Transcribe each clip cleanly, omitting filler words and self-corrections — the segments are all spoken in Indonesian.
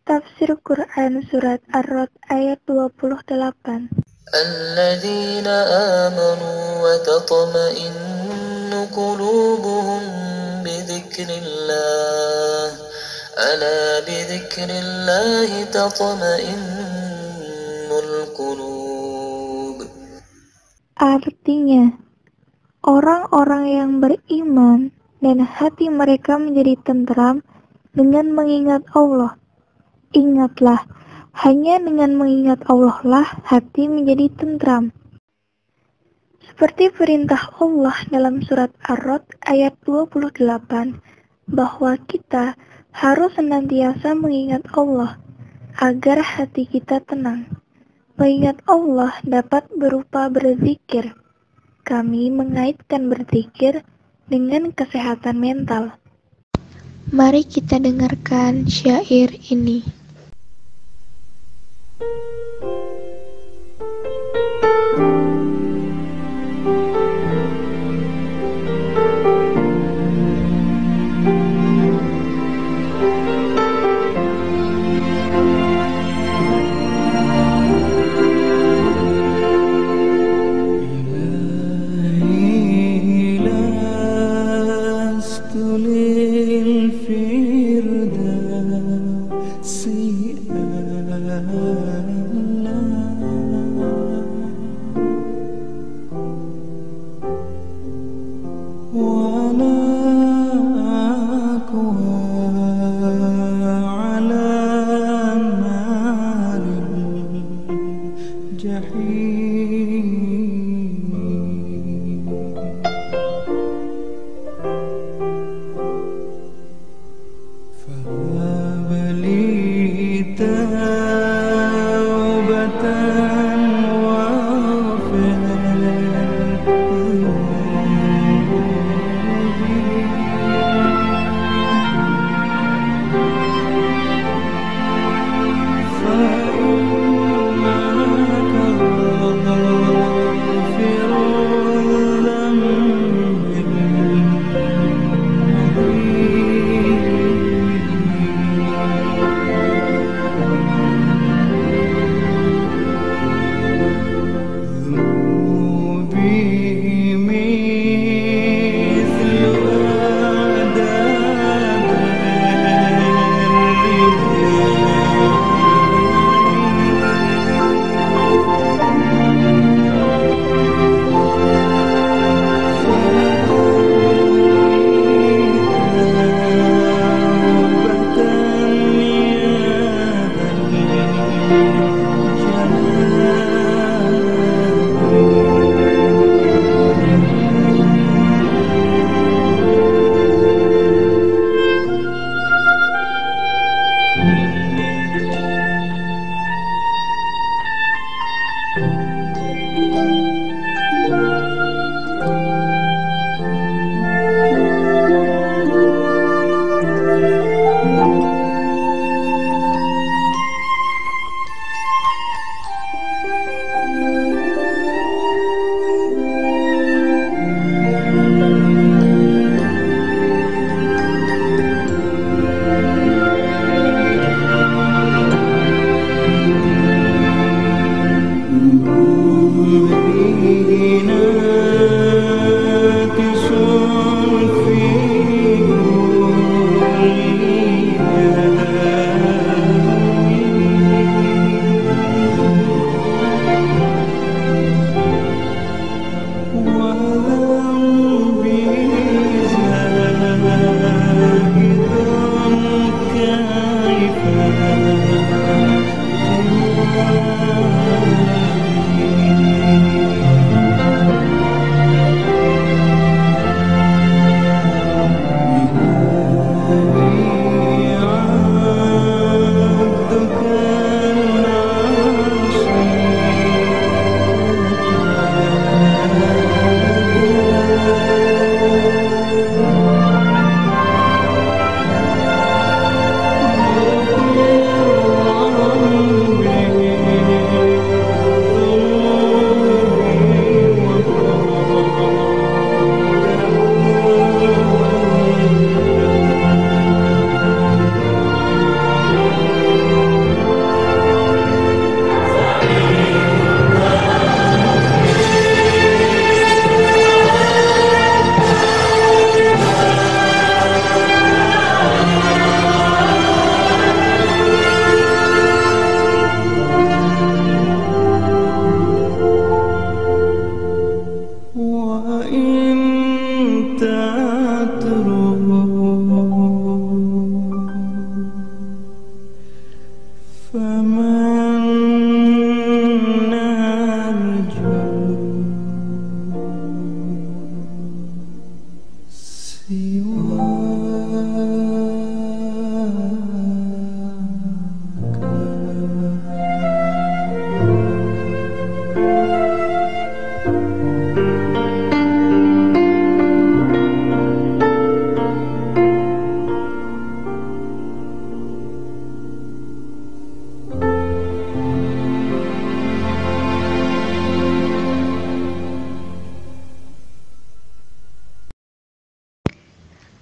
Tafsir Quran Surat Ar-Ra'd ayat 28. الذين آمنوا وتطمئن قلوبهم بذكر الله ألا بذكر الله تطمئن القلوب. Artinya, orang-orang yang beriman dan hati mereka menjadi tentram dengan mengingat Allah. Ingatlah, hanya dengan mengingat Allah lah hati menjadi tentram. Seperti perintah Allah dalam surat Ar-Ra'd ayat 28, bahwa kita harus senantiasa mengingat Allah agar hati kita tenang. Mengingat Allah dapat berupa berzikir. Kami mengaitkan berzikir dengan kesehatan mental. Mari kita dengarkan syair ini.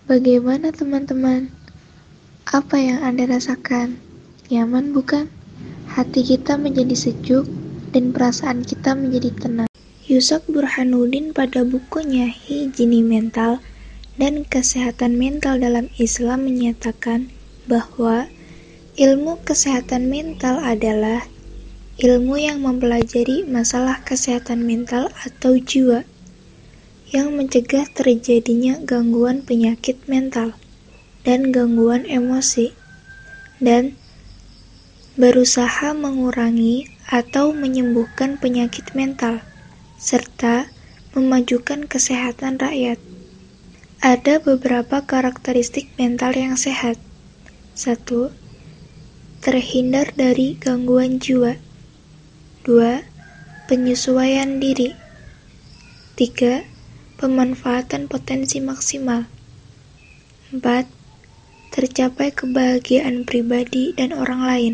Bagaimana teman-teman? Apa yang Anda rasakan? Nyaman bukan? Hati kita menjadi sejuk dan perasaan kita menjadi tenang. Yusak Burhanuddin pada bukunya Higini Mental dan Kesehatan Mental dalam Islam menyatakan bahwa ilmu kesehatan mental adalah ilmu yang mempelajari masalah kesehatan mental atau jiwa, yang mencegah terjadinya gangguan penyakit mental dan gangguan emosi, dan berusaha mengurangi atau menyembuhkan penyakit mental, serta memajukan kesehatan rakyat. Ada beberapa karakteristik mental yang sehat. 1. Terhindar dari gangguan jiwa. 2. Penyesuaian diri. 3. Pemanfaatan potensi maksimal. 4. Tercapai kebahagiaan pribadi dan orang lain.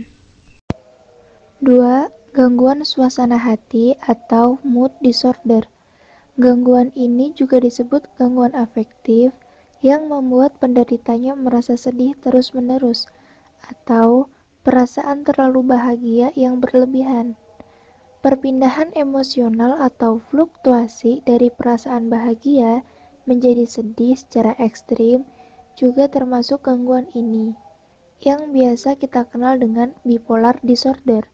2. Gangguan suasana hati atau mood disorder. Gangguan ini juga disebut gangguan afektif yang membuat penderitanya merasa sedih terus-menerus atau perasaan terlalu bahagia yang berlebihan. Perpindahan emosional atau fluktuasi dari perasaan bahagia menjadi sedih secara ekstrim juga termasuk gangguan ini, yang biasa kita kenal dengan bipolar disorder.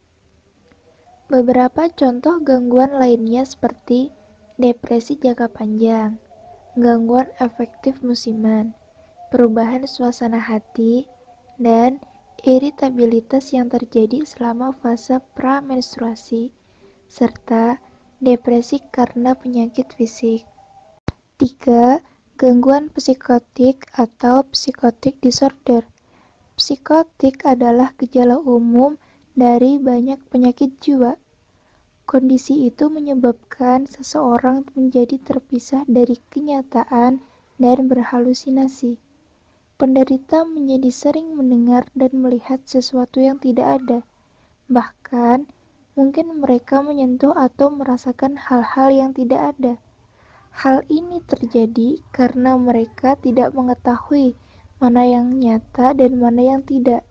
Beberapa contoh gangguan lainnya seperti depresi jangka panjang, gangguan afektif musiman, perubahan suasana hati, dan iritabilitas yang terjadi selama fase pramenstruasi, serta depresi karena penyakit fisik. 3. Gangguan psikotik atau psychotic disorder. Psikotik adalah gejala umum dari banyak penyakit jiwa. Kondisi itu menyebabkan seseorang menjadi terpisah dari kenyataan dan berhalusinasi. Penderita menjadi sering mendengar dan melihat sesuatu yang tidak ada. Bahkan, mungkin mereka menyentuh atau merasakan hal-hal yang tidak ada. Hal ini terjadi karena mereka tidak mengetahui mana yang nyata dan mana yang tidak.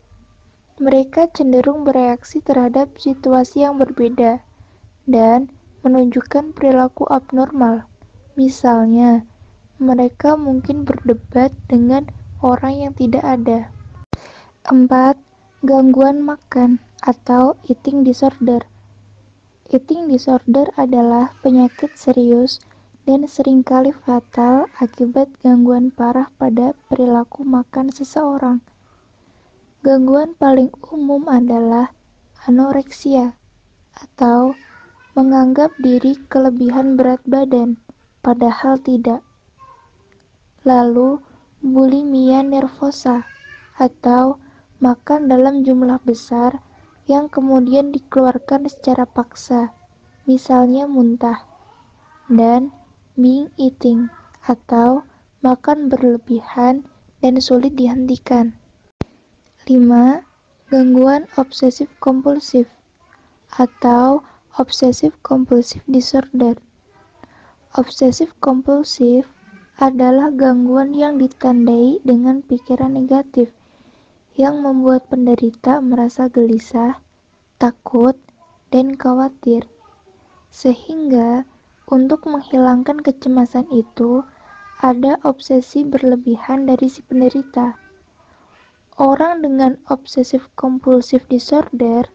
Mereka cenderung bereaksi terhadap situasi yang berbeda dan menunjukkan perilaku abnormal. Misalnya, mereka mungkin berdebat dengan orang yang tidak ada. 4. Gangguan makan atau eating disorder. Eating disorder adalah penyakit serius dan seringkali fatal akibat gangguan parah pada perilaku makan seseorang. Gangguan paling umum adalah anoreksia atau menganggap diri kelebihan berat badan, padahal tidak. Lalu, bulimia nervosa atau makan dalam jumlah besar yang kemudian dikeluarkan secara paksa, misalnya muntah. Dan binge eating atau makan berlebihan dan sulit dihentikan. 5. Gangguan obsesif kompulsif atau obsessive compulsive disorder. Obsesif kompulsif adalah gangguan yang ditandai dengan pikiran negatif yang membuat penderita merasa gelisah, takut, dan khawatir. Sehingga untuk menghilangkan kecemasan itu, ada obsesi berlebihan dari si penderita. Orang dengan obsesif compulsive disorder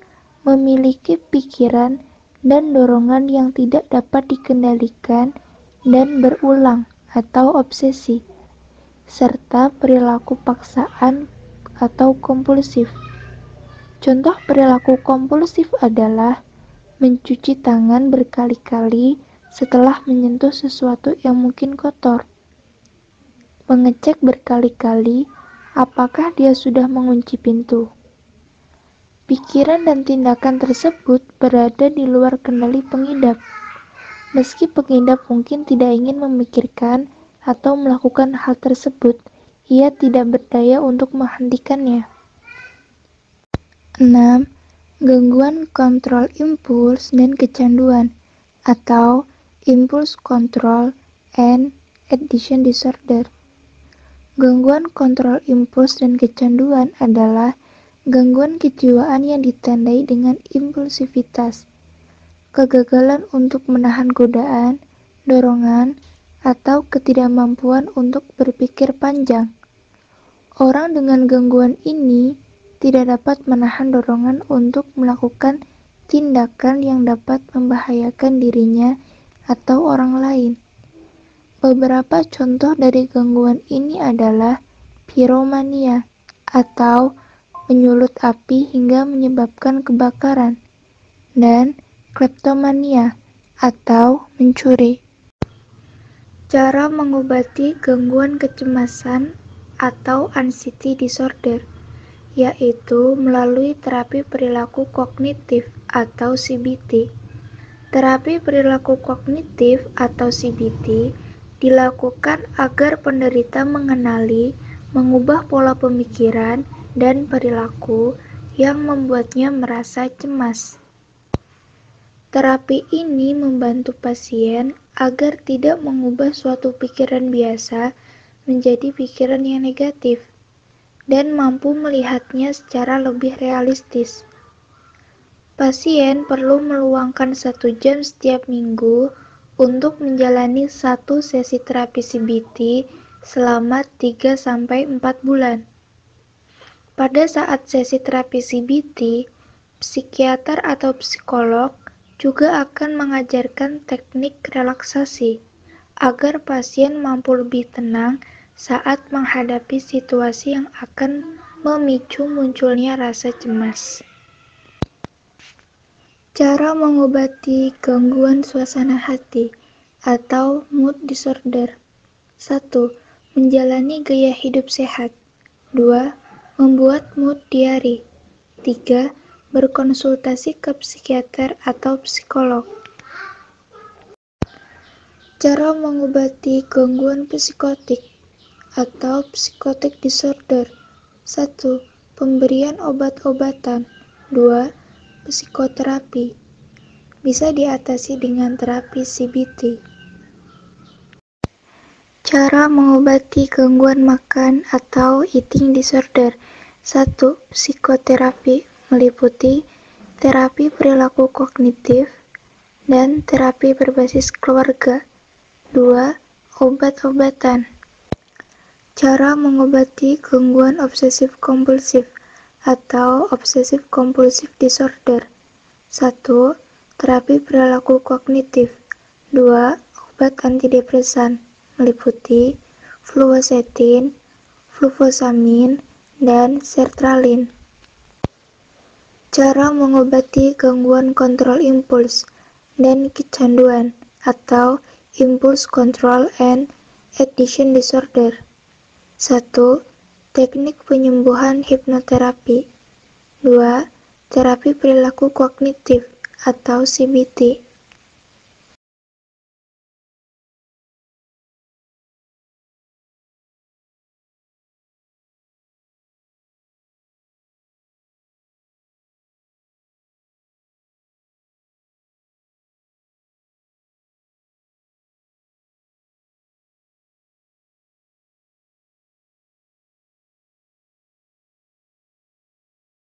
memiliki pikiran dan dorongan yang tidak dapat dikendalikan dan berulang atau obsesi, serta perilaku paksaan atau kompulsif. Contoh perilaku kompulsif adalah mencuci tangan berkali-kali setelah menyentuh sesuatu yang mungkin kotor, mengecek berkali-kali apakah dia sudah mengunci pintu. Pikiran dan tindakan tersebut berada di luar kendali pengidap. Meski pengidap mungkin tidak ingin memikirkan atau melakukan hal tersebut, ia tidak berdaya untuk menghentikannya. 6. Gangguan kontrol impuls dan kecanduan atau impulse control and addiction disorder. Gangguan kontrol impuls dan kecanduan adalah gangguan kejiwaan yang ditandai dengan impulsivitas, kegagalan untuk menahan godaan, dorongan, atau ketidakmampuan untuk berpikir panjang. Orang dengan gangguan ini tidak dapat menahan dorongan untuk melakukan tindakan yang dapat membahayakan dirinya atau orang lain. Beberapa contoh dari gangguan ini adalah piromania atau menyulut api hingga menyebabkan kebakaran, dan kleptomania atau mencuri. Cara mengobati gangguan kecemasan atau anxiety disorder yaitu melalui terapi perilaku kognitif atau CBT. Terapi perilaku kognitif atau CBT dilakukan agar penderita mengenali, mengubah pola pemikiran dan perilaku yang membuatnya merasa cemas. Terapi ini membantu pasien agar tidak mengubah suatu pikiran biasa menjadi pikiran yang negatif dan mampu melihatnya secara lebih realistis. Pasien perlu meluangkan 1 jam setiap minggu untuk menjalani 1 sesi terapi CBT selama 3-4 bulan. Pada saat sesi terapi CBT, psikiater atau psikolog juga akan mengajarkan teknik relaksasi agar pasien mampu lebih tenang saat menghadapi situasi yang akan memicu munculnya rasa cemas. Cara mengobati gangguan suasana hati atau mood disorder. 1. Menjalani gaya hidup sehat. 2. Membuat mood diary. 3. Berkonsultasi ke psikiater atau psikolog. Cara mengobati gangguan psikotik atau psychotic disorder. 1. Pemberian obat-obatan. 2. Psikoterapi. Bisa diatasi dengan terapi CBT. Cara mengobati gangguan makan atau eating disorder. 1. Psikoterapi meliputi terapi perilaku kognitif dan terapi berbasis keluarga. 2. Obat-obatan. Cara mengobati gangguan obsesif-kompulsif atau obsesif-kompulsif disorder. 1. Terapi perilaku kognitif. 2. Obat antidepresan meliputi fluoxetine, fluvoxamine, dan sertralin. Cara mengobati gangguan kontrol impuls dan kecanduan atau impulse control and addiction disorder. 1. Teknik penyembuhan hipnoterapi. 2. Terapi perilaku kognitif atau CBT.